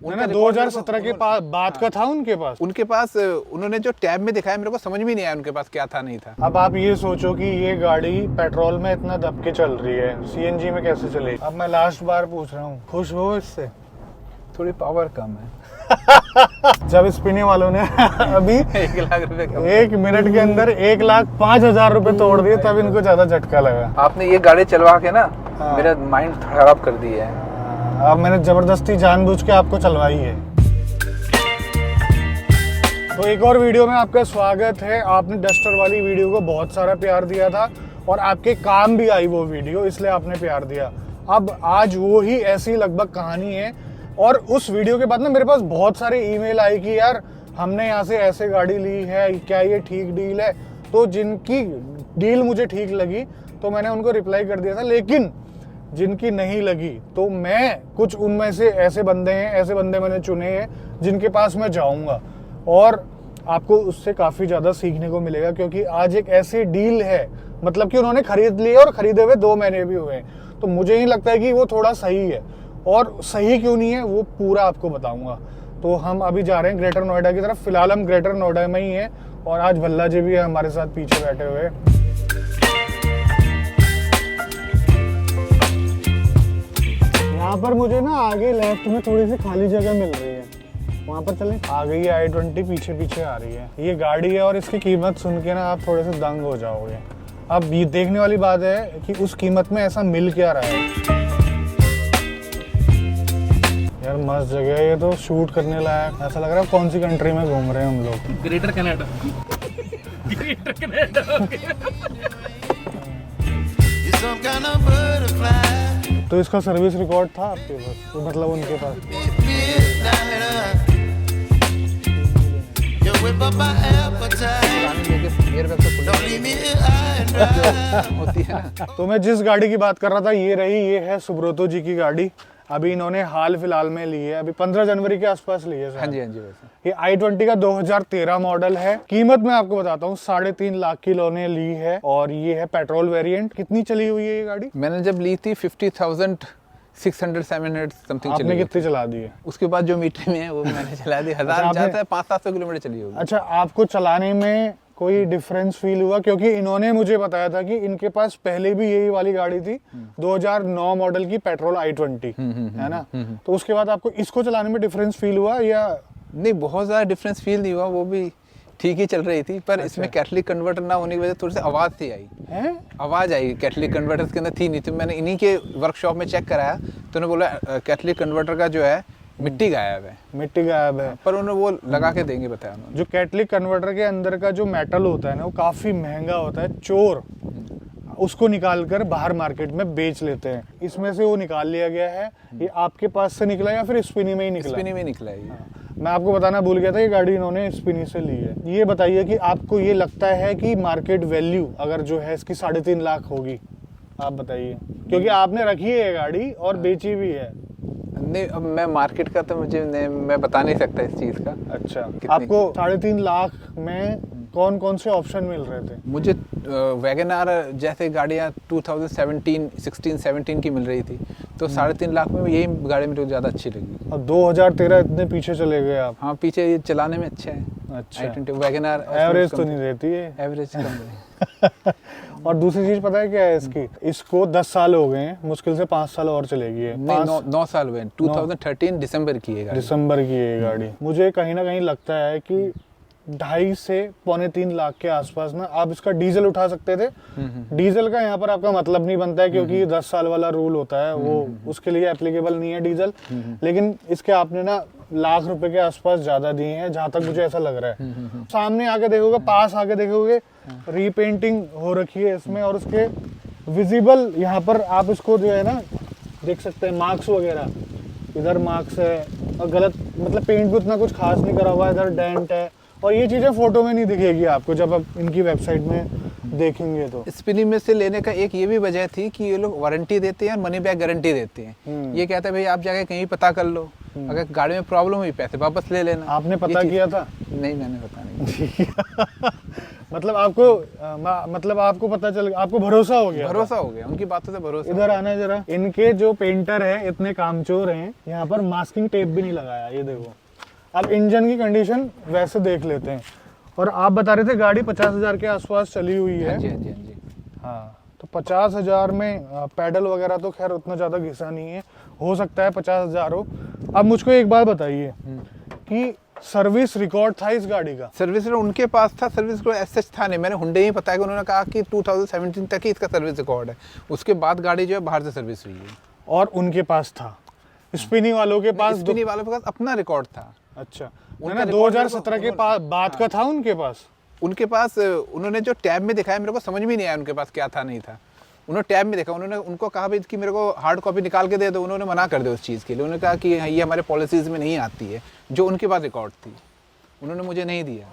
ना 2017 के पास बात का था उनके पास उन्होंने जो टैब में दिखाया मेरे को समझ में नहीं आया उनके पास क्या था नहीं था। अब आप ये सोचो कि ये गाड़ी पेट्रोल में इतना दब के चल रही है, सीएनजी में कैसे चलेगी। अब मैं लास्ट बार पूछ रहा हूँ, खुश हो इससे? थोड़ी पावर कम है। जब स्पिनी वालों ने अभी 1 लाख रुपए कम। 1 मिनट के अंदर 1,05,000 रुपए तोड़ दिए, तब इनको ज्यादा झटका लगा। आपने ये गाड़ी चलवा के ना हाँ। मेरा माइंड खराब कर दिया है। अब मैंने जबरदस्ती जानबूझ के आपको चलवाई है। तो एक और वीडियो में आपका स्वागत है। आपने डस्टर वाली वीडियो को बहुत सारा प्यार दिया था और आपके काम भी आई वो वीडियो, इसलिए आपने प्यार दिया। अब आज वो ही ऐसी लगभग कहानी है। और उस वीडियो के बाद ना मेरे पास बहुत सारे ईमेल आई कि यार हमने यहाँ से ऐसे गाड़ी ली है, क्या ये ठीक डील है? तो जिनकी डील मुझे ठीक लगी तो मैंने उनको रिप्लाई कर दिया था, लेकिन जिनकी नहीं लगी तो मैं कुछ उनमें से ऐसे बंदे मैंने चुने हैं जिनके पास मैं जाऊंगा और आपको उससे काफ़ी ज़्यादा सीखने को मिलेगा। क्योंकि आज एक ऐसी डील है, मतलब कि उन्होंने खरीद लिए और खरीदे हुए 2 महीने भी हुए हैं, तो मुझे ही लगता है कि वो थोड़ा सही है। और सही क्यों नहीं है वो पूरा आपको बताऊंगा। तो हम अभी जा रहे हैं ग्रेटर नोएडा की तरफ। फिलहाल हम ग्रेटर नोएडा में ही हैं और आज भल्ला जी भी है हमारे साथ पीछे बैठे हुए। यहाँ पर मुझे ना आगे लेफ्ट में थोड़ी सी खाली जगह मिल रही है, वहाँ पर चलें। आ गई है i20, पीछे पीछे आ रही है। ये गाड़ी है और इसकी कीमत सुन के ना आप थोड़े से दंग हो जाओगे। अब ये देखने वाली बात है कि उस कीमत में ऐसा मिल क्या रहा है। यार मस्त जगह है ये, तो शूट करने लायक। ऐसा लग रहा है कौन सी कंट्री में घूम रहे हैं हम लोग। Greater Canada. Greater Canada. तो इसका सर्विस रिकॉर्ड था आपके पास? तो मतलब उनके पास? होती है ना। तो मैं जिस गाड़ी की बात कर रहा था ये है सुब्रोतो जी की गाड़ी। अभी इन्होंने हाल फिलहाल में ली है, अभी 15 जनवरी के आसपास ली है। हाँ जी वैसे। ये i20 का 2013 मॉडल है। कीमत मैं आपको बताता हूँ, 3.5 लाख की इन्होंने ली है और ये है पेट्रोल वेरिएंट। कितनी चली हुई है ये गाड़ी? मैंने जब ली थी 50,600-700 समथिंग आपने कितनी चला दी है? उसके बाद जो मीटर में है वो मैंने चला दी। 1000 जाता है, 500-700 किलोमीटर चली होगी। अच्छा, आपको चलाने में कोई डिफरेंस फील हुआ? क्योंकि इन्होंने मुझे बताया था कि इनके पास पहले भी यही वाली गाड़ी थी, 2009 मॉडल की पेट्रोल i20, है ना? तो उसके बाद आपको इसको चलाने में डिफरेंस फील हुआ या नहीं? बहुत ज़्यादा डिफरेंस फील नहीं हुआ, वो भी ठीक ही चल रही थी। पर इसमें कैटलिक कन्वर्टर ना होने की वजह से थोड़ी सी आवाज़ सी आई है। आवाज़ आई कैटलिक कन्वर्टर के अंदर थी नहीं। तो मैंने इन्हीं के वर्कशॉप में चेक कराया तो उन्होंने बोला कैटलिक कन्वर्टर का जो है मिट्टी गायब है। पर उन्होंने वो लगा के देंगे, बताया उन्होंने। जो कैटलिक कन्वर्टर के अंदर का जो मेटल होता है ना, वो काफी महंगा होता है। चोर उसको निकाल कर बाहर मार्केट में बेच लेते हैं। इसमें से वो निकाल लिया गया है। ये आपके पास से निकला या फिर स्पिनी में ही निकला? स्पिनी में निकला है। मैं आपको बताना भूल गया था, ये गाड़ी इन्होंने स्पिनी से ली है। ये बताइए कि आपको ये लगता है कि मार्केट वैल्यू अगर जो है इसकी 3.5 लाख होगी? आप बताइए, क्योंकि आपने रखी है ये गाड़ी और बेची भी है। नहीं, अब मैं मार्केट का तो मैं बता नहीं सकता इस चीज़ का। अच्छा, आपको 3.5 लाख में कौन कौन से ऑप्शन मिल रहे थे? मुझे वैगनआर जैसे गाड़ियाँ 2016-17 की मिल रही थी, तो 3.5 लाख में यही गाड़ी मेरे को ज़्यादा अच्छी लगी। और 2013 इतने पीछे चले गए आप? हाँ, पीछे ये चलाने में अच्छा है। अच्छा, वैगनआर एवरेज तो नहीं देती है? एवरेज कम है। और दूसरी चीज पता है क्या है इसकी? इसको 10 साल हो गए हैं, मुश्किल से 5 साल और चलेगी। 9 साल हुए। 2013 दिसंबर की है गाड़ी। दिसंबर की है गाड़ी। मुझे कहीं ना कहीं लगता है कि 2.5 से 2.25 लाख के आसपास ना आप इसका डीजल उठा सकते थे। डीजल का यहाँ पर आपका मतलब नहीं बनता है, क्योंकि 10 साल वाला रूल होता है, वो उसके लिए एप्लीकेबल नहीं है डीजल। लेकिन इसके आपने ना लाख रुपए के आसपास ज्यादा दिए हैं, जहां तक मुझे ऐसा लग रहा है। सामने आके देखोगे, पास आके देखोगे, रीपेंटिंग हो रखी है इसमें और उसके विजिबल यहाँ पर आप इसको जो है ना देख सकते हैं, मार्क्स वगैरह। इधर मार्क्स है और गलत, मतलब पेंट भी उतना कुछ खास नहीं करा हुआ है। इधर डेंट है और ये चीजें फोटो में नहीं दिखेगी आपको, जब आप इनकी वेबसाइट में देखेंगे। तो स्पिनी में से लेने का एक ये भी वजह थी कि ये लोग वारंटी देते हैं और मनी बैक गारंटी देते हैं। ये कहते हैं भाई आप जाके कहीं पता कर लो, अगर गाड़ी में प्रॉब्लम हुई पैसे वापस ले लेना। आपने पता किया था? नहीं, मैंने पता नहीं। मतलब आपको पता चल, आपको भरोसा हो गया? भरोसा हो गया, उनकी बातों से भरोसा। इधर आना जरा। इनके जो पेंटर है इतने कामचोर हैं, यहाँ पर मास्किंग टेप भी नहीं लगाया। ये देखो, अब इंजन की कंडीशन वैसे देख लेते हैं। और आप बता रहे थे गाड़ी 50,000 के आसपास चली हुई है। हाँ जी, हाँ जी, हाँ जी। हाँ, तो 50,000 में पैडल वगैरह तो खैर उतना ज़्यादा घिसा नहीं है, हो सकता है 50,000 हो। अब मुझको एक बात बताइए कि सर्विस रिकॉर्ड था इस गाड़ी का? सर्विस उनके पास था, सर्विस रिकॉर्ड ऐसा था नहीं। मैंने हुंडई में पता है कि उन्होंने कहा कि 2017 तक ही इसका सर्विस रिकॉर्ड है, उसके बाद गाड़ी जो है बाहर से सर्विस हुई है। और उनके पास था, स्पिनी वालों के पास? स्पिनी वालों के पास अपना रिकॉर्ड था। अच्छा, उनका 2017 के बाद का था उनके पास? उनके पास उन्होंने जो टैब में दिखाया मेरे को समझ में नहीं आया उनके पास क्या था नहीं था। उन्होंने टैब में देखा, उन्होंने उनको कहा भाई कि मेरे को हार्ड कॉपी निकाल के दे दो, उन्होंने मना कर दिया उस चीज़ के लिए। उन्होंने कहा कि ये हमारे पॉलिसीज़ में नहीं आती है, जो उनके पास रिकॉर्ड थी उन्होंने मुझे नहीं दिया।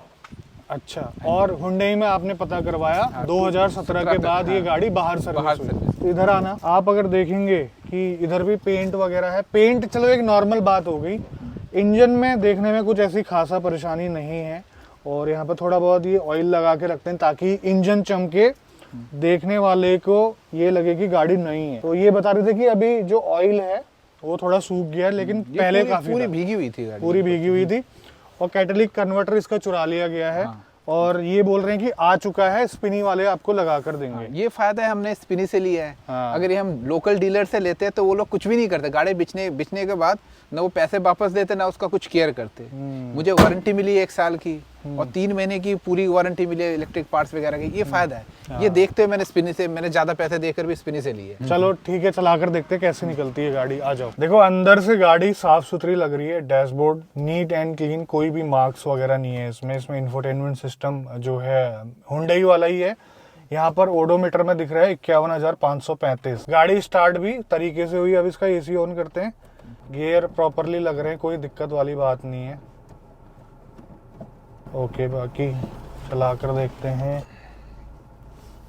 अच्छा, और हुंडई में आपने पता करवाया 2017 के बाद ये गाड़ी बाहर सर्विस हुई। इधर आना, आप अगर देखेंगे कि इधर भी पेंट वगैरह है। पेंट चलो एक नॉर्मल बात हो गई, इंजन में देखने में कुछ ऐसी खासा परेशानी नहीं है। और यहाँ पर थोड़ा बहुत ये ऑयल लगा के रखते हैं ताकि इंजन चमके, देखने वाले को ये लगे कि गाड़ी नई है। तो ये बता रहे थे कि अभी जो ऑयल है वो थोड़ा सूख गया है, लेकिन पहले काफी पूरी भीगी हुई थी गाड़ी, पूरी भीगी हुई थी। और कैटलिक कन्वर्टर इसका चुरा लिया गया है। और ये बोल रहे हैं कि आ चुका है, स्पिनी वाले आपको लगा कर देंगे। ये फायदा है, हमने स्पिनी से लिया है। हाँ। अगर ये हम लोकल डीलर से लेते हैं तो वो लोग कुछ भी नहीं करते, गाड़ी बिचने के बाद ना वो पैसे वापस देते ना उसका कुछ केयर करते। मुझे वारंटी मिली है 1 साल की और 3 महीने की पूरी वारंटी मिली है इलेक्ट्रिक पार्ट्स वगैरह की। ये फायदा है। ये देखते हुए मैंने स्पिनी से, मैंने ज्यादा पैसे देकर भी स्पिनी से लिए। चलो ठीक है, चलाकर देखते हैं कैसे निकलती है गाड़ी। आ जाओ। देखो अंदर से गाड़ी साफ सुथरी लग रही है, डैशबोर्ड नीट एंड क्लीन, कोई भी मार्क्स वगैरह नहीं है इसमें इंफोटेनमेंट सिस्टम जो है हुंडई वाला ही है। यहाँ पर ओडोमीटर में दिख रहा है 51,535। गाड़ी स्टार्ट भी तरीके से हुई। अब इसका एसी ऑन करते हैं, गियर प्रॉपरली लग रहे हैं, कोई दिक्कत वाली बात नहीं है। ओके, बाकी चला कर देखते हैं।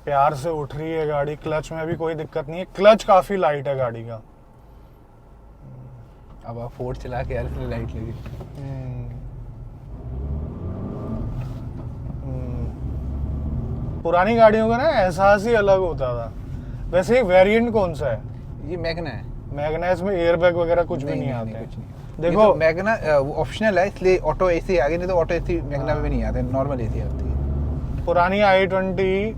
प्यार से उठ रही है गाड़ी, क्लच में भी कोई दिक्कत नहीं है। क्लच काफी लाइट है गाड़ी का। अब आप फोर्ड चला के यार इसमें लाइट लगी। पुरानी गाड़ियों का ना एहसास ही अलग होता था। वैसे वेरिएंट कौन सा है? ये मैग्ना है। मैग्ना, इसमें एयरबैग वगैरह कुछ भी नहीं आते हैं। कुछ नहीं। देखो तो मैग्ना ऑप्शनल है, इसलिए ऑटो एसी आगे, नहीं तो ऑटो एसी मैग्ना में भी नहीं आते, नॉर्मल एसी आती है। पुरानी i20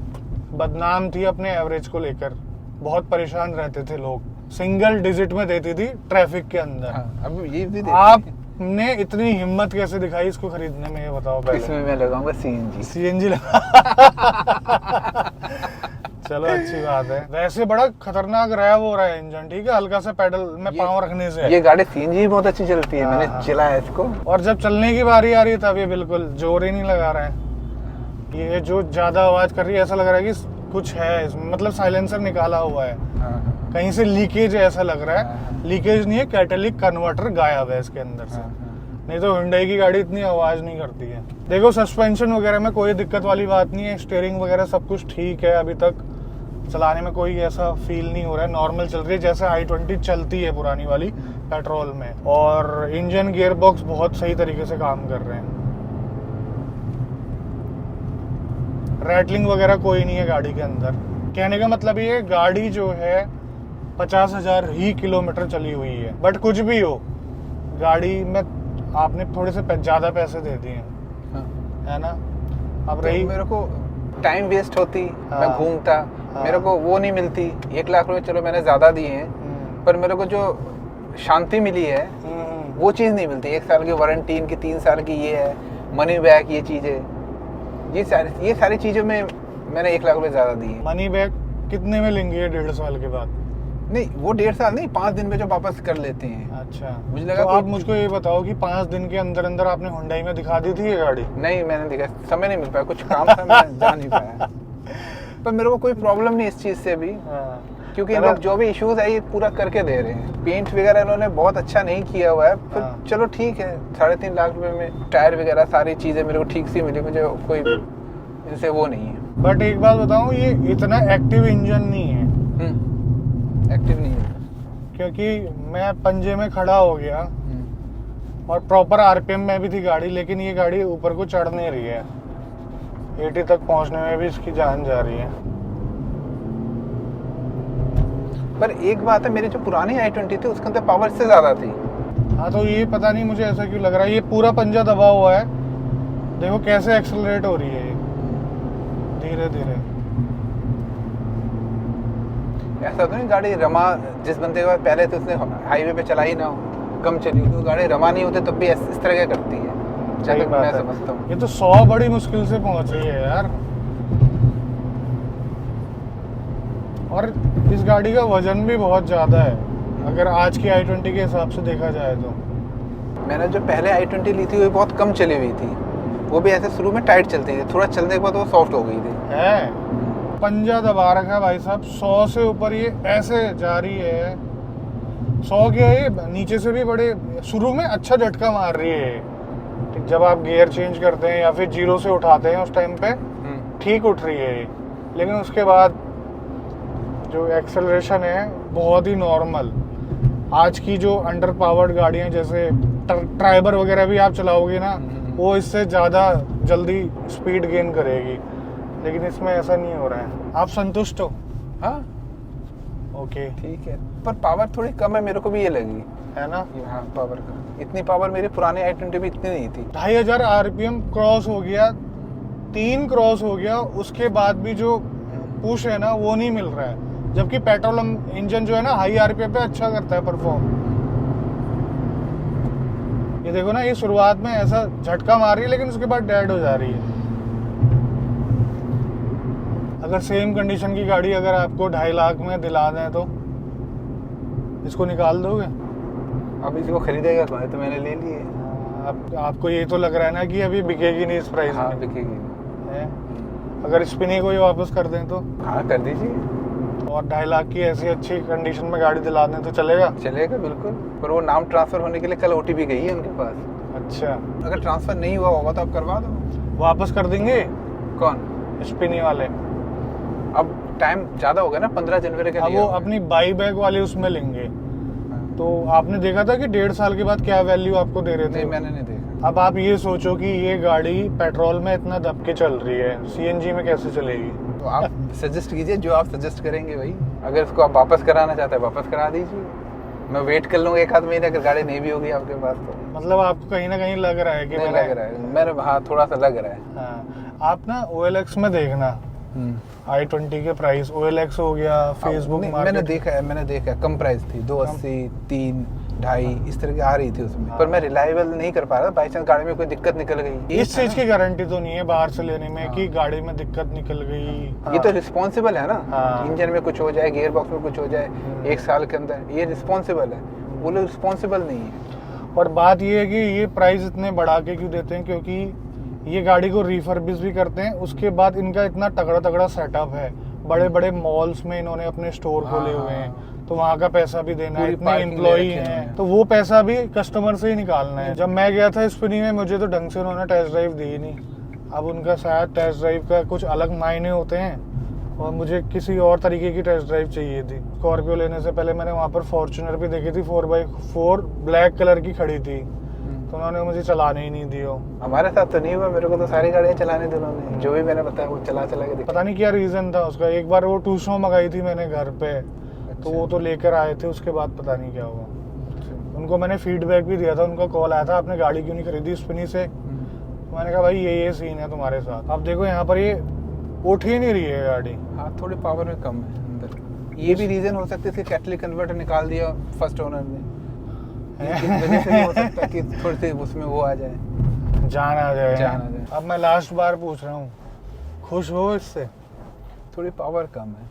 बदनाम थी अपने एवरेज को लेकर, बहुत परेशान रहते थे लोग। सिंगल डिजिट में देती थी ट्रैफिक के अंदर। हाँ, अब ये भी आपने इतनी हिम्मत कैसे दिखाई इसको खरीदने में, ये बताओ पहले। इसमें मैं लगाऊंगा सीएनजी लगा। चलो अच्छी बात है। वैसे बड़ा खतरनाक रैव हो रहा है इंजन, ठीक है, हल्का सा पेडल में पाँव रखने से। ये गाड़ी सीएनजी बहुत अच्छी चलती है। मैंने चलाया इसको, और जब चलने की बारी आ रही है तब ये बिल्कुल जोर ही नहीं लगा रहा है। ये जो ज्यादा आवाज कर रही है, ऐसा लग रहा है कि कुछ है इसमें, मतलब साइलेंसर निकाला हुआ है। कहीं से लीकेज ऐसा लग रहा है। लीकेज नहीं है, कैटलिक कन्वर्टर गायब है इसके अंदर से। नहीं तो हुंडई की गाड़ी इतनी आवाज नहीं करती है। देखो सस्पेंशन वगैरह में कोई दिक्कत वाली बात नहीं है, स्टीयरिंग वगैरह सब कुछ ठीक है। अभी तक चलाने में कोई ऐसा फील नहीं हो रहा है, नॉर्मल चल रही है जैसे i20 चलती है पुरानी वाली पेट्रोल में। और इंजन गियर बॉक्स बहुत सही तरीके से काम कर रहे हैं। रैटलिंग वगैरह कोई नहीं है गाड़ी के अंदर। कहने का मतलब ये गाड़ी जो है 50,000 ही किलोमीटर चली हुई है। बट कुछ भी हो, गाड़ी में आपने थोड़े से ज्यादा पैसे दे दिए है ना। अब तो रही मेरे को टाइम वेस्ट होती, मैं घूमता, मेरे को वो नहीं मिलती। 1 लाख रुपए चलो मैंने ज्यादा दिए हैं, पर मेरे को जो शांति मिली है वो चीज़ नहीं मिलती। 1 साल की वारंटी, इनकी 3 साल की ये है, मनी बैक, ये चीज़ें, ये सारी चीज़ों में मैंने 1 लाख रुपए ज़्यादा दिए। मनी बैक कितने में लेंगे ये 1.5 साल के बाद? नहीं, वो 1.5 साल नहीं, 5 दिन में जो वापस कर लेते हैं। अच्छा, मुझे लगा तो आप मुझको ये बताओ कि 5 दिन के अंदर अंदर आपने हुंडई में दिखा दी थी ये गाड़ी? नहीं, मैंने देखा, समय नहीं मिल पाया, कुछ काम था, मैं जा नहीं पाया। पर मेरे को कोई प्रॉब्लम नहीं इस चीज़ से भी, क्योंकि लोग जो भी इश्यूज है ये पूरा करके दे रहे हैं। पेंट वगैरह इन्होंने बहुत अच्छा नहीं किया हुआ है, फिर चलो ठीक है। 3.5 लाख रुपए में टायर वगैरह सारी चीज़ें मेरे को ठीक सी मिली, मुझे कोई इनसे वो नहीं है। बट एक बात बताऊं, ये इतना एक्टिव इंजन नहीं है। एक्टिव नहीं है, क्योंकि मैं पंजे में खड़ा हो गया और प्रॉपर आरपीएम में भी थी गाड़ी, लेकिन ये गाड़ी ऊपर को चढ़ नहीं रही है। 80 तक पहुंचने में भी इसकी जान जा रही है। पर एक बात है, मेरी जो पुरानी i20 थी उसके अंदर पावर इससे ज्यादा थी। हाँ तो ये पता नहीं मुझे ऐसा क्यों लग रहा है, ये पूरा पंजा दबा हुआ है, देखो कैसे एक्सेलरेट हो रही है ये धीरे धीरे। ऐसा तो नहीं गाड़ी रमा जिस बंदे के पास पहले तो उसने हाईवे पे चलाई ना हो, कम चली हो, तो गाड़ी रमा नहीं होती तब भी इस तरह क्या करती है, जहाँ तक मैं समझता हूँ। ये तो 100 बड़ी मुश्किल से पहुंच रही है यार। और इस गाड़ी का वजन भी बहुत ज़्यादा है अगर आज की i20 के हिसाब से देखा जाए तो। मैंने जो पहले i20 ली थी वो बहुत कम चली हुई थी, वो भी ऐसे शुरू में टाइट चलती थी, थोड़ा चलने के बाद वो सॉफ्ट हो गई थी। है पंजा दबा रखा है भाई साहब, 100 से ऊपर ये ऐसे जा रही है। 100 के ये नीचे से भी बड़े शुरू में अच्छा झटका मार रही है ठीक, जब आप गियर चेंज करते हैं या फिर 0 से उठाते हैं उस टाइम पे ठीक उठ रही है ये, लेकिन उसके बाद जो एक्सेलरेशन है बहुत ही नॉर्मल। आज की जो अंडर पावर्ड गाड़ियाँ जैसे ट्राइबर वगैरह भी आप चलाओगे ना, वो इससे ज़्यादा जल्दी स्पीड गेन करेगी, लेकिन इसमें ऐसा नहीं हो रहा है। आप संतुष्ट हो? हाँ ओके ठीक है, पर पावर थोड़ी कम है, मेरे को भी ये लगी है ना। हाँ पावर का, इतनी पावर मेरे पुराने i20 भी इतनी नहीं थी। 2500 RPM क्रॉस हो गया, 3 क्रॉस हो गया, उसके बाद भी जो पुश है ना वो नहीं मिल रहा है, जबकि पेट्रोल इंजन जो है ना हाई RPM पे अच्छा करता है परफॉर्म। ये देखो ना, ये शुरुआत में ऐसा झटका मार रही है लेकिन उसके बाद डेड हो जा रही है। अगर सेम कंडीशन की गाड़ी अगर आपको 2.5 लाख में दिला दें तो इसको निकाल दोगे? अब इसको खरीदेगा कौन, तो मैंने ले लिए। अब आपको ये तो लग रहा है ना कि अभी बिकेगी नहीं इस प्राइस हाँ में। बिकेगी है? अगर स्पिनी को ही वापस कर दें तो, हाँ कर दीजिए, और 2.5 लाख की ऐसी अच्छी कंडीशन में गाड़ी दिला दें तो चलेगा? चलेगा बिल्कुल। पर वो नाम ट्रांसफर होने के लिए कल OTP गई है उनके पास। अच्छा, अगर ट्रांसफर नहीं हुआ होगा तो आप करवा दो। वापस कर देंगे कौन? स्पिनी वाले? अब टाइम ज़्यादा होगा ना, 15 जनवरी का अब दिया वो होगा। अपनी बाई बैक वाले उसमें लेंगे। तो आपने देखा था कि 1.5 साल के बाद क्या वैल्यू आपको दे रहे थे? नहीं मैंने नहीं देखा। अब आप ये सोचो कि ये गाड़ी पेट्रोल में इतना दब के चल रही है, CNG में कैसे चलेगी? तो आप सजेस्ट कीजिए, जो आप सजेस्ट करेंगे भाई। अगर इसको आप वापस कराना चाहते हैं वापस करा दीजिए, मैं वेट कर लूँगा 1 आध महीने, अगर गाड़ी नहीं भी होगी आपके पास तो। मतलब आपको कहीं ना कहीं लग रहा है कि नहीं लग रहा है मेरे, हाँ थोड़ा सा लग रहा है। हाँ, आप ना OLX में देखना i20 के प्राइस, OLX हो गया, फेसबुक नहीं, मार्केट। मैंने देखा है, कम प्राइस थी, 280, 3, 2.5 इस तरह की आ रही थी उसमें। पर मैं रिलायबल नहीं कर पा रहा, बाई चांस गाड़ी में कोई दिक्कत निकल गई। इस चीज की गारंटी तो नहीं है बाहर से लेने में कि गाड़ी में दिक्कत निकल गई। ये तो रिस्पॉन्सिबल है ना, हाँ। इंजन में कुछ हो जाए, गियर बॉक्स में कुछ हो जाए 1 साल के अंदर, ये रिस्पॉन्सिबल है। वो लोग रिस्पॉन्सिबल नहीं है। और बात ये है कि ये प्राइस इतने बढ़ा के क्यों देते हैं, क्योंकि ये गाड़ी को रिफर्बिश भी करते हैं, उसके बाद इनका इतना तगड़ा तगड़ा सेटअप है, बड़े बड़े मॉल्स में इन्होंने अपने स्टोर खोले हुए हैं, तो वहाँ का पैसा भी देना है, पूरी इतने parking एम्प्लॉय ले रखे हैं, हैं। तो वो पैसा भी कस्टमर से ही निकालना है। जब मैं गया था स्पिनी में, मुझे तो ढंग से उन्होंने टेस्ट ड्राइव दी ही नहीं। अब उनका शायद टेस्ट ड्राइव का कुछ अलग मायने होते हैं, और मुझे किसी और तरीके की टेस्ट ड्राइव चाहिए थी। स्कॉर्पियो लेने से पहले मैंने वहाँ पर फॉर्च्यूनर भी देखी थी, 4x4 ब्लैक कलर की खड़ी थी, तो उन्होंने मुझे चलाने ही नहीं दिया। हमारे साथ तो नहीं हुआ, मेरे को तो सारी गाड़ियाँ चलाने दी उन्होंने, जो भी मैंने बताया वो चला के दिखा। पता नहीं क्या रीज़न था उसका। एक बार वो टूसो मंगाई थी मैंने घर पे, तो वो तो लेकर आए थे, उसके बाद पता नहीं क्या हुआ। उनको मैंने फीडबैक भी दिया था, उनका कॉल आया था, आपने गाड़ी क्यों नहीं खरीदी स्पिनी से? तो मैंने कहा भाई ये सीन है तुम्हारे साथ। अब देखो यहाँ पर ये उठ ही नहीं रही है गाड़ी। हाँ थोड़ी पावर में कम है अंदर। ये भी रीजन हो सकता है, इसके कैटलिक कन्वर्टर निकाल दिया फर्स्ट ओनर ने, इस वजह से भी हो सकता है कि थोड़ी सी उसमें वो आ जाए, जान आ जाए। जान आ जाए। अब मैं लास्ट बार पूछ रहा हूँ, खुश हो इससे? थोड़ी पावर कम है।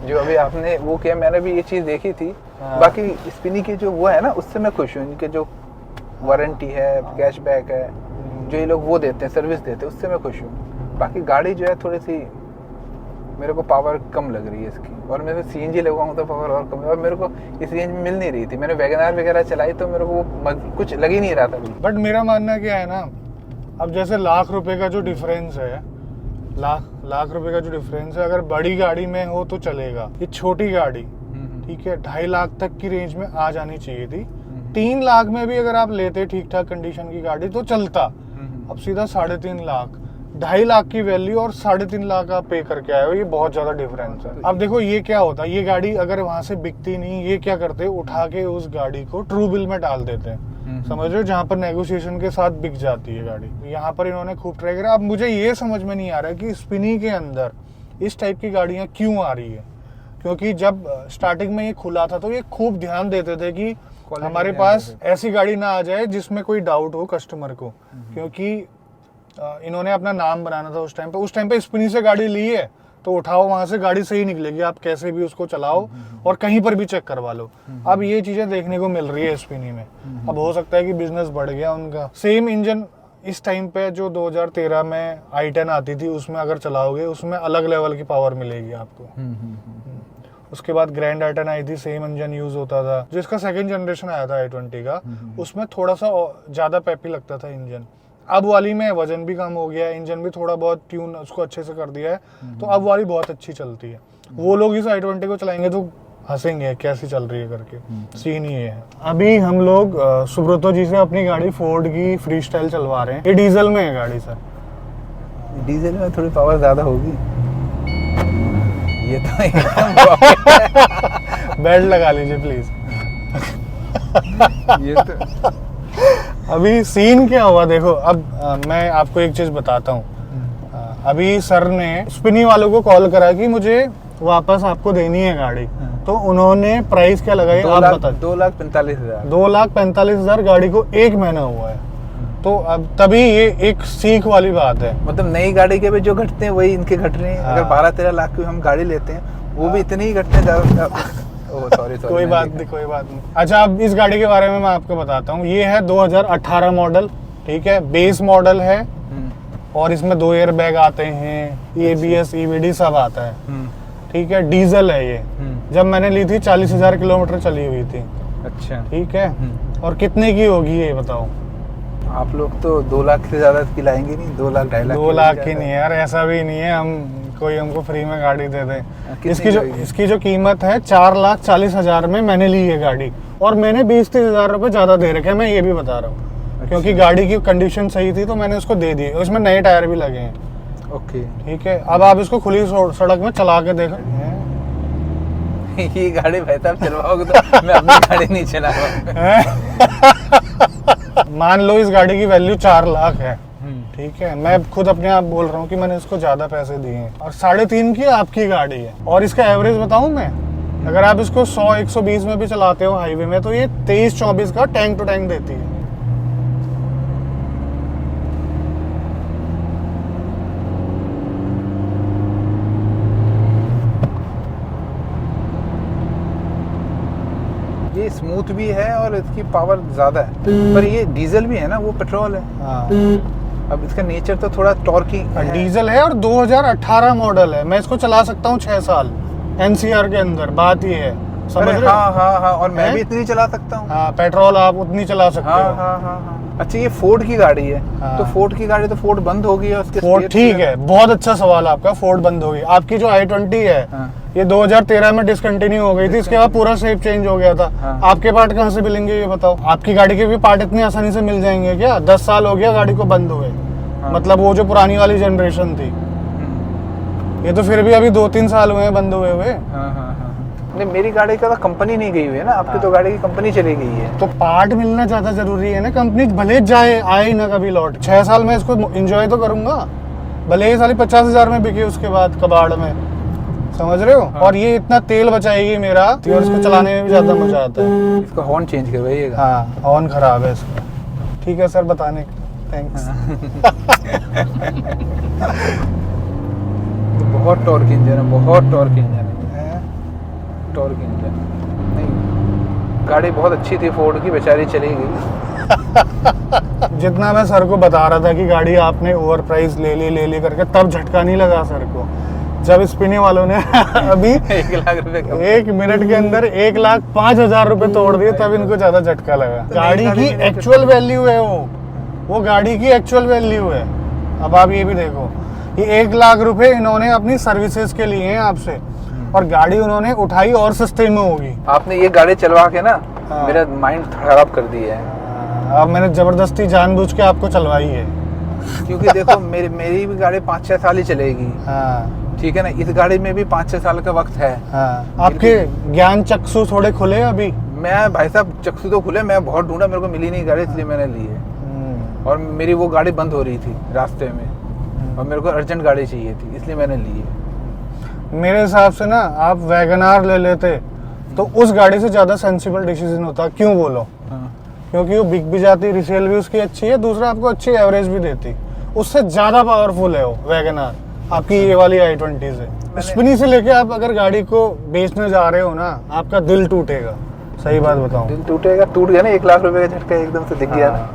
जो अभी आपने वो किया, मैंने भी ये चीज़ देखी थी। हाँ। बाकी स्पिनी की जो वो है ना, उससे मैं खुश हूँ। इनके जो वारंटी है, कैशबैक है, जो ये लोग वो देते हैं, सर्विस देते हैं, उससे मैं खुश हूँ। बाकी गाड़ी जो है थोड़ी सी मेरे को पावर कम लग रही है इसकी, और मैं CNG लगवाऊँ तो पावर और कम है, और मेरे को इस रेंज में मिल नहीं रही थी। मैंने वैगनआर वगैरह चलाई तो मेरे को वो कुछ लग ही नहीं रहा था। बट मेरा मानना क्या है ना, अब जैसे लाख रुपए का जो डिफरेंस है, लाख रुपए का जो डिफरेंस है, अगर बड़ी गाड़ी में हो तो चलेगा। ये छोटी गाड़ी ठीक है 2.5 लाख तक की रेंज में आ जानी चाहिए थी। 3 लाख में भी अगर आप लेते ठीक ठाक कंडीशन की गाड़ी तो चलता। अब सीधा 3.5 लाख, 2.5 लाख की वैल्यू और 3.5 लाख आप पे करके आए हो, ये बहुत ज्यादा डिफरेंस है। अब देखो ये क्या होता है, ये गाड़ी अगर वहां से बिकती नहीं, ये क्या करते हैं, उठा के उस गाड़ी को ट्रू बिल में डाल देते हैं, समझ रहे हो, जहाँ पर नेगोशिएशन के साथ बिक जाती है गाड़ी। यहाँ पर इन्होंने खूब ट्राई करा। अब मुझे ये समझ में नहीं आ रहा है कि स्पिनी के अंदर इस टाइप की गाड़ियाँ क्यों आ रही है, क्योंकि जब स्टार्टिंग में ये खुला था तो ये खूब ध्यान देते थे कि हमारे पास ऐसी गाड़ी ना आ जाए जिसमें कोई डाउट हो कस्टमर को, क्योंकि इन्होंने अपना नाम बनाना था उस टाइम पे स्पिनी से गाड़ी ली है तो उठाओ वहां से गाड़ी सही निकलेगी, आप कैसे भी उसको चलाओ और कहीं पर भी चेक करवा लो। अब ये चीजें देखने को मिल रही है स्पिनी में। अब हो सकता है कि बिजनेस बढ़ गया उनका। सेम इंजन इस टाइम पे जो 2013 में i10 आती थी उसमें अगर चलाओगे, उसमें अलग लेवल की पावर मिलेगी आपको। उसके बाद ग्रैंड i10 आई थी, सेम इंजन यूज होता था। जो इसका सेकंड जनरेशन आया था i20 का, उसमें थोड़ा सा ज्यादा पेपी लगता था इंजन। अब वाली में वजन भी कम हो गया है, इंजन भी थोड़ा बहुत ट्यून उसको अच्छे से कर दिया है, तो अब वाली बहुत अच्छी चलती है। वो लोग इस i20 को चलाएंगे तो हंसेंगे कैसी चल रही है करके। सीन ही है। अभी हम लोग सुब्रतो जी से अपनी गाड़ी फोर्ड की फ्री स्टाइल चलवा रहे हैं। ये डीजल में है गाड़ी सर। डीजल में थोड़ी पावर ज्यादा होगी। ये तो बेल्ट लगा लीजिए प्लीज। ये तो अभी सीन क्या हुआ देखो। अब मैं आपको एक चीज बताता हूँ। अभी सर ने स्पिनी वालों को कॉल करा कि मुझे वापस आपको देनी है गाड़ी, तो उन्होंने प्राइस क्या लगाई आप बता। 2,45,000 2,45,000 गाड़ी को 1 महीना हुआ है। तो अब तभी ये एक सीख वाली बात है। मतलब नई गाड़ी के भी जो घटते हैं वही इनके घट रहे हैं। अगर 12-13 लाख की हम गाड़ी लेते हैं वो भी इतने ही घटते हैं ज्यादा। सॉरी कोई बात नहीं। अच्छा, अब इस गाड़ी के बारे में मैं आपको बताता हूँ। ये है 2018 मॉडल, ठीक है, बेस मॉडल है और इसमें 2 एयर बैग आते हैं, ABS EBD सब आता है, ठीक है। डीजल है ये। जब मैंने ली थी 40,000 किलोमीटर चली हुई थी। अच्छा, ठीक है। और कितने की होगी ये बताओ आप लोग? तो 2 लाख से ज्यादा की लाएंगे नहीं। 2 लाख 2.5 लाख 2 लाख की नहीं यार, ऐसा भी नहीं है हम कोई हमको फ्री में गाड़ी दे दे। इसकी जो कीमत है 4,40,000 में मैंने ली है गाड़ी, और मैंने 20-30 हजार रुपए ज्यादा दे रखे हैं, मैं ये भी बता रहा हूँ। क्योंकि गाड़ी की कंडीशन सही थी तो मैंने उसको दे दी। उसमें नए टायर भी लगे हैं। ओके, ठीक है। अब आप इसको खुली सड़क में चला के देखो। ये गाड़ी भाई साहब चलवाओगे तो मैं अपनी गाड़ी नहीं चलाऊंगा। मान लो इस गाड़ी की वैल्यू 4 लाख है, ठीक है। मैं खुद अपने आप बोल रहा हूँ कि मैंने इसको ज्यादा पैसे दिए हैं, और 3.5 की आपकी गाड़ी है। और इसका एवरेज बताऊं मैं, अगर आप इसको 100-120 में भी चलाते हो हाईवे में, तो ये 23-24 का टैंक टू टैंक देती है। ये स्मूथ भी है और इसकी पावर ज्यादा है, पर ये डीजल भी है ना, वो पेट्रोल है। हाँ। अब इसका नेचर तो थोड़ा टॉर्की डीजल है और 2018 मॉडल है। मैं इसको चला सकता हूँ 6 साल NCR के अंदर। बात ये है, समझ रहे हो? हाँ, और मैं भी इतनी चला सकता हूँ। हाँ, पेट्रोल आप उतनी चला सकते हो। हाँ। अच्छा, ये फोर्ड की गाड़ी है। तो फोर्ड की गाड़ी तो फोर्ड बंद हो गई है उसके। फोर्ड ठीक है, बहुत अच्छा सवाल आपका। फोर्ड बंद हो गई। आपकी जो i20 है, ये 2013 में डिसकंटिन्यू हो गई थी। इसके बाद पूरा शेप चेंज हो गया था। आपके पार्ट कहाँ से मिलेंगे ये बताओ? आपकी गाड़ी के भी पार्ट इतनी आसानी से मिल जाएंगे क्या? 10 साल हो गया गाड़ी को बंद हुए। मतलब वो जो पुरानी वाली जनरेशन थी, ये तो फिर भी अभी 2-3 साल हुए हैं बंद हुए हुए। नहीं, मेरी गाड़ी का तो कंपनी नहीं गई हुई है ना, आपकी तो गाड़ी की कंपनी चली गई है। तो पार्ट मिलना ज्यादा जरूरी है ना। कंपनी भले जाए आए ना कभी लौट, 6 साल में इसको एंजॉय तो करूंगा, भले ही साली 50,000 में बिके उसके बाद कबाड़ में, समझ रहे हो? और ये इतना तेल बचाएगी मेरा, और इसको चलाने में भी ज्यादा मजा आता है। इसका हॉर्न चेंज करवाइएगा। हाँ, हॉर्न खराब है इसका। ठीक है सर, बताने थैंक्स। बहुत टॉर्क इंजन है, बहुत टॉर्क इंजन है। टॉर्क इंजन नहीं, गाड़ी बहुत अच्छी थी फोर्ड की, बेचारी चली गई। जितना मैं सर को बता रहा था कि गाड़ी आपने ओवर प्राइस ले ली करके, तब झटका नहीं लगा सर को, जब स्पिनी वालों ने अभी 1 लाख रुपए 1 मिनट के अंदर 1,05,000 रुपए तोड़ दिए, तब इनको ज्यादा झटका लगा। गाड़ी की एक्चुअल वैल्यू है वो गाड़ी की एक्चुअल वैल्यू है। अब आप ये भी देखो, ये 1 लाख रुपए इन्होंने अपनी सर्विसेज के लिए हैं आपसे, और गाड़ी उन्होंने उठाई और सस्ते में होगी। आपने ये गाड़ी चलवा के ना मेरा माइंड खराब कर दिया है। अब मैंने जबरदस्ती जानबूझ के आपको चलवाई है। क्योंकि देखो मेरी भी गाड़ी 5-6 साल ही चलेगी, हाँ ठीक है ना। इस गाड़ी में भी 5-6 साल का वक्त है। हाँ। आपके ज्ञान चक्षु थोड़े खुले हैं अभी? मैं भाई साहब चक्षु तो खुले, मैं बहुत ढूंढा, मेरे को मिली नहीं गाड़ी, इसलिए मैंने ली है। और मेरी वो गाड़ी बंद हो रही थी रास्ते में और मेरे को अर्जेंट गाड़ी चाहिए थी, इसलिए मैंने ली है। मेरे हिसाब से ना आप वैगनार ले लेते तो उस गाड़ी से ज़्यादा सेंसिबल डिसीजन होता। क्यों बोलो? हाँ। क्योंकि वो बिक भी जाती, रिसेल भी उसकी अच्छी है, दूसरा आपको अच्छी एवरेज भी देती। उससे ज़्यादा पावरफुल है वो वैगनार आपकी ये वाली i20 से। स्पिनी से लेके आप अगर गाड़ी को बेचने जा रहे हो ना, आपका दिल टूटेगा। सही बात बताऊं, दिल टूटेगा, टूट गया ना। 1 लाख रुपए का झटका एकदम से दिख गया ना।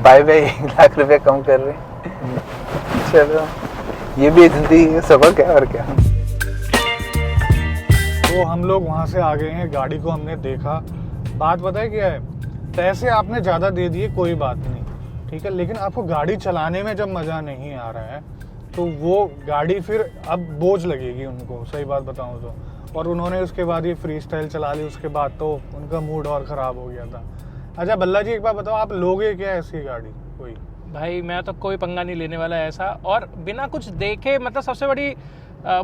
बाय बाय 1 लाख रुपए कम कर रहे हैं। चलो ये भी जिंदगी का सबक है और क्या। तो हम लोग वहाँ से आ गए हैं, गाड़ी को हमने देखा। बात पता है क्या है, पैसे आपने ज़्यादा दे दिए कोई बात नहीं, ठीक है, लेकिन आपको गाड़ी चलाने में जब मज़ा नहीं आ रहा है तो वो गाड़ी फिर अब बोझ लगेगी उनको, सही बात बताऊँ तो। और उन्होंने उसके बाद ये फ्री स्टाइल चला ली, उसके बाद तो उनका मूड और ख़राब हो गया था। अच्छा बल्ला जी, एक बात बताओ, आप लोगे क्या ऐसी गाड़ी कोई? भाई मैं तो कोई पंगा नहीं लेने वाला ऐसा, और बिना कुछ देखे, मतलब सबसे बड़ी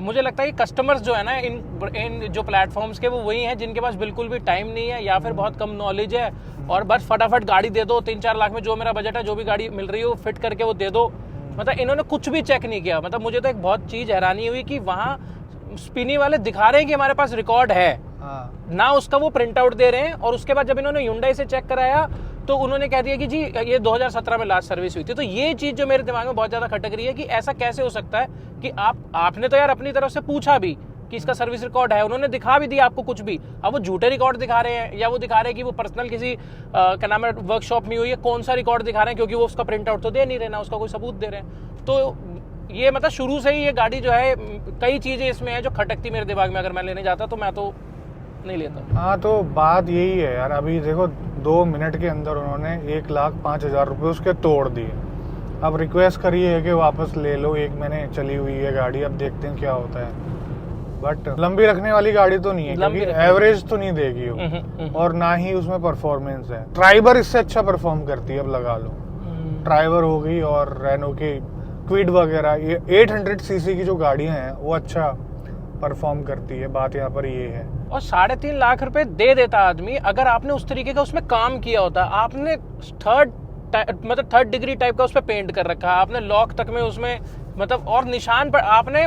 मुझे लगता है कि कस्टमर्स जो है ना इन जो प्लेटफॉर्म्स के, वो वही हैं जिनके पास बिल्कुल भी टाइम नहीं है या फिर बहुत कम नॉलेज है, और बस फटाफट गाड़ी दे दो, 3-4 लाख में जो मेरा बजट है, जो भी गाड़ी मिल रही है वो फिट करके वो दे दो। मतलब इन्होंने कुछ भी चेक नहीं किया। मतलब मुझे तो एक बहुत चीज़ हैरानी हुई कि वहाँ स्पिनी वाले दिखा रहे हैं कि हमारे पास रिकॉर्ड है, ना उसका वो प्रिंट आउट दे रहे हैं। और उसके बाद जब इन्होंने Hyundai से चेक कराया तो उन्होंने कह दिया कि जी ये 2017 में लास्ट सर्विस हुई थी। तो ये चीज़ जो मेरे दिमाग में बहुत ज़्यादा खटक रही है कि ऐसा कैसे हो सकता है कि आपने तो यार अपनी तरफ से पूछा भी कि इसका सर्विस रिकॉर्ड है, उन्होंने दिखा भी दिया आपको कुछ भी, अब वो झूठे रिकॉर्ड दिखा रहे हैं, या वो दिखा रहे हैं कि वो पर्सनल किसी क्या नाम है वर्कशॉप में हुई है, कौन सा रिकॉर्ड दिखा रहे हैं, क्योंकि वो उसका प्रिंट आउट तो दे नहीं रहे, ना उसका कोई सबूत दे रहे हैं। तो ये मतलब शुरू से ही ये गाड़ी जो है, कई चीज़ें इसमें है जो खटकती मेरे दिमाग में। अगर मैं लेने जाता तो मैं तो नहीं लेता। हाँ तो बात यही है यार, अभी देखो 2 मिनट के अंदर उन्होंने 1,05,000 रुपये उसके तोड़ दिए। अब रिक्वेस्ट करिए है कि वापस ले लो, 1 महीने चली हुई है गाड़ी, अब देखते हैं क्या होता है। बट लंबी रखने वाली गाड़ी तो नहीं है, क्योंकि एवरेज तो नहीं देगी वो, और ना ही उसमें परफॉर्मेंस है। ट्राइबर इससे अच्छा परफॉर्म करती है, अब लगा लो। ट्राइबर हो गई और रेनो की क्विड वगैरह, ये 800 सीसी की जो गाड़ियाँ हैं वो अच्छा परफॉर्म करती है। बात यहाँ पर ये है। और 3.5 लाख रुपए दे देता आदमी अगर आपने उस तरीके का उसमें काम किया होता। आपने थर्ड डिग्री टाइप का उस पर पेंट कर रखा, आपने लॉक तक में उसमें मतलब, और निशान पर आपने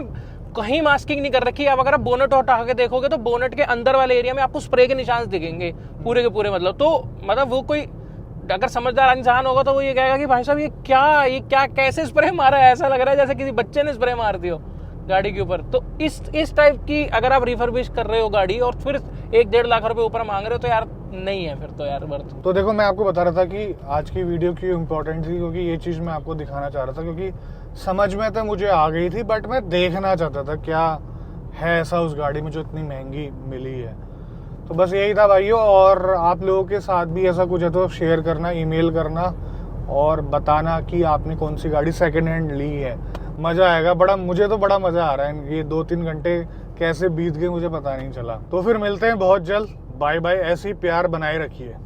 कहीं मास्किंग नहीं कर रखी। अब अगर आप बोनेट हटा के देखोगे तो बोनेट के अंदर वाले एरिया में आपको स्प्रे के निशान दिखेंगे पूरे के पूरे। मतलब वो कोई अगर समझदार इंसान होगा तो वो ये कहेगा कि भाई साहब ये क्या कैसे स्प्रे मारा है, ऐसा लग रहा है जैसे किसी बच्चे ने स्प्रे मार दिया गाड़ी के ऊपर। तो इस टाइप की अगर आप रिफर्बिश कर रहे हो गाड़ी और फिर 1-1.5 लाख रुपए ऊपर मांग रहे हो तो यार नहीं है फिर तो यार वर्थ। तो देखो मैं आपको बता रहा था कि आज की वीडियो क्यों इम्पोर्टेंट थी, क्योंकि ये चीज़ मैं आपको दिखाना चाह रहा था, क्योंकि समझ में तो मुझे आ गई थी, बट मैं देखना चाहता था क्या है ऐसा उस गाड़ी में जो इतनी महंगी मिली है। तो बस यही था भाइयों, और आप लोगों के साथ भी ऐसा कुछ है तो शेयर करना, ईमेल करना और बताना कि आपने कौन सी गाड़ी सेकंड हैंड ली है। मज़ा आएगा बड़ा, मुझे तो बड़ा मज़ा आ रहा है। ये 2-3 घंटे कैसे बीत गए मुझे पता नहीं चला। तो फिर मिलते हैं बहुत जल्द, बाय बाय। ऐसे ही प्यार बनाए रखिए।